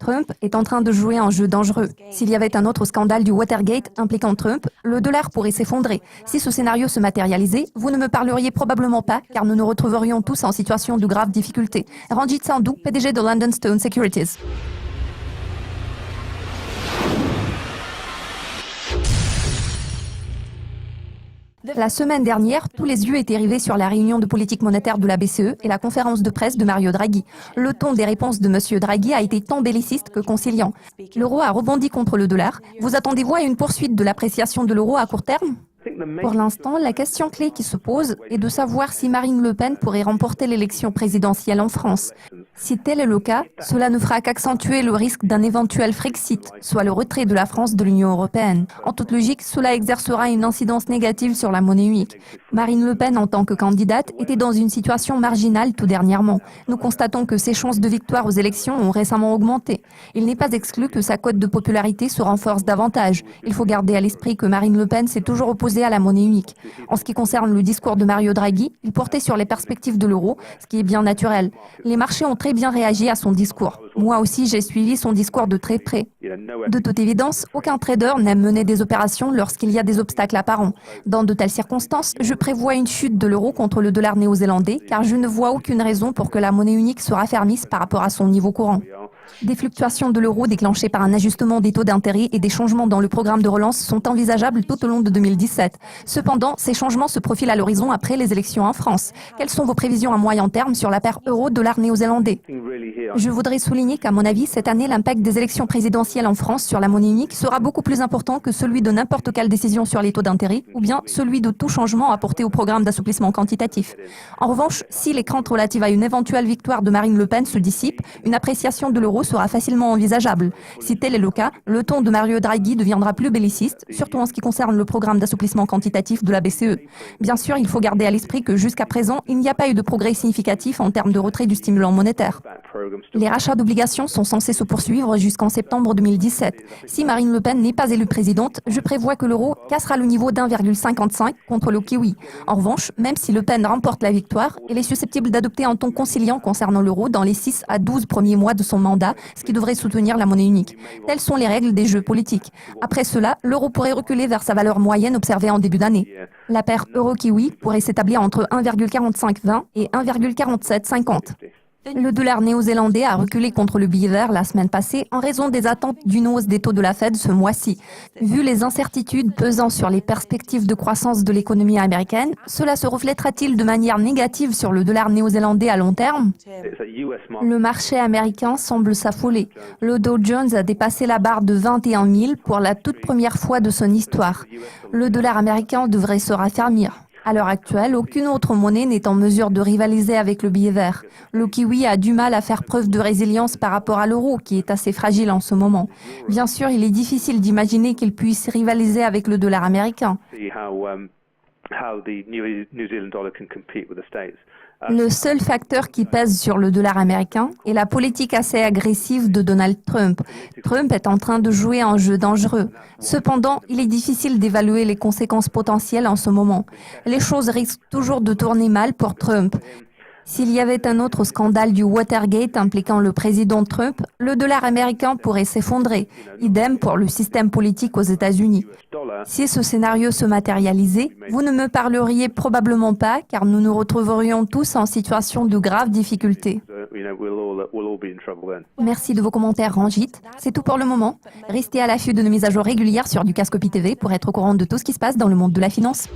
Trump est en train de jouer un jeu dangereux. S'il y avait un autre scandale du Watergate impliquant Trump, le dollar pourrait s'effondrer. Si ce scénario se matérialisait, vous ne me parleriez probablement pas, car nous nous retrouverions tous en situation de graves difficultés. Ranjit Sandhu, PDG de London Stone Securities. La semaine dernière, tous les yeux étaient rivés sur la réunion de politique monétaire de la BCE et la conférence de presse de Mario Draghi. Le ton des réponses de M. Draghi a été tant belliciste que conciliant. L'euro a rebondi contre le dollar. Vous attendez-vous à une poursuite de l'appréciation de l'euro à court terme ? Pour l'instant, la question clé qui se pose est de savoir si Marine Le Pen pourrait remporter l'élection présidentielle en France. Si tel est le cas, cela ne fera qu'accentuer le risque d'un éventuel Frexit, soit le retrait de la France de l'Union européenne. En toute logique, cela exercera une incidence négative sur la monnaie unique. Marine Le Pen, en tant que candidate, était dans une situation marginale tout dernièrement. Nous constatons que ses chances de victoire aux élections ont récemment augmenté. Il n'est pas exclu que sa cote de popularité se renforce davantage. Il faut garder à l'esprit que Marine Le Pen s'est toujours opposée à la monnaie unique. En ce qui concerne le discours de Mario Draghi, il portait sur les perspectives de l'euro, ce qui est bien naturel. Les marchés ont très bien réagi à son discours. Moi aussi, j'ai suivi son discours de très près. De toute évidence, aucun trader n'aime mener des opérations lorsqu'il y a des obstacles apparents. Dans de telles circonstances, je prévois une chute de l'euro contre le dollar néo-zélandais, car je ne vois aucune raison pour que la monnaie unique se raffermisse par rapport à son niveau courant. Des fluctuations de l'euro déclenchées par un ajustement des taux d'intérêt et des changements dans le programme de relance sont envisageables tout au long de 2017. Cependant, ces changements se profilent à l'horizon après les élections en France. Quelles sont vos prévisions à moyen terme sur la paire euro-dollar néo-zélandais ? Je voudrais souligner qu'à mon avis, cette année, l'impact des élections présidentielles en France sur la monnaie unique sera beaucoup plus important que celui de n'importe quelle décision sur les taux d'intérêt ou bien celui de tout changement apporté au programme d'assouplissement quantitatif. En revanche, si les craintes relatives à une éventuelle victoire de Marine Le Pen se dissipent, une appréciation de l'euro sera facilement envisageable. Si tel est le cas, le ton de Mario Draghi deviendra plus belliciste, surtout en ce qui concerne le programme d'assouplissement quantitatif de la BCE. Bien sûr, il faut garder à l'esprit que jusqu'à présent, il n'y a pas eu de progrès significatif en termes de retrait du stimulant monétaire. Les rachats d'obligations sont censés se poursuivre jusqu'en septembre 2017. Si Marine Le Pen n'est pas élue présidente, je prévois que l'euro cassera le niveau d'1,55 contre le kiwi. En revanche, même si Le Pen remporte la victoire, elle est susceptible d'adopter un ton conciliant concernant l'euro dans les 6 à 12 premiers mois de son mandat, ce qui devrait soutenir la monnaie unique. Telles sont les règles des jeux politiques. Après cela, l'euro pourrait reculer vers sa valeur moyenne observée en début d'année. La paire euro-kiwi pourrait s'établir entre 1,4520 et 1,4750. Le dollar néo-zélandais a reculé contre le billet vert la semaine passée en raison des attentes d'une hausse des taux de la Fed ce mois-ci. Vu les incertitudes pesant sur les perspectives de croissance de l'économie américaine, cela se reflètera-t-il de manière négative sur le dollar néo-zélandais à long terme ? Le marché américain semble s'affoler. Le Dow Jones a dépassé la barre de 21 000 pour la toute première fois de son histoire. Le dollar américain devrait se raffermir. À l'heure actuelle, aucune autre monnaie n'est en mesure de rivaliser avec le billet vert. Le kiwi a du mal à faire preuve de résilience par rapport à l'euro, qui est assez fragile en ce moment. Bien sûr, il est difficile d'imaginer qu'il puisse rivaliser avec le dollar américain. Le seul facteur qui pèse sur le dollar américain est la politique assez agressive de Donald Trump. Trump est en train de jouer un jeu dangereux. Cependant, il est difficile d'évaluer les conséquences potentielles en ce moment. Les choses risquent toujours de tourner mal pour Trump. S'il y avait un autre scandale du Watergate impliquant le président Trump, le dollar américain pourrait s'effondrer. Idem pour le système politique aux États-Unis. Si ce scénario se matérialisait, vous ne me parleriez probablement pas car nous nous retrouverions tous en situation de graves difficultés. Merci de vos commentaires, Ranjit. C'est tout pour le moment. Restez à l'affût de nos mises à jour régulières sur Dukascopy TV pour être au courant de tout ce qui se passe dans le monde de la finance.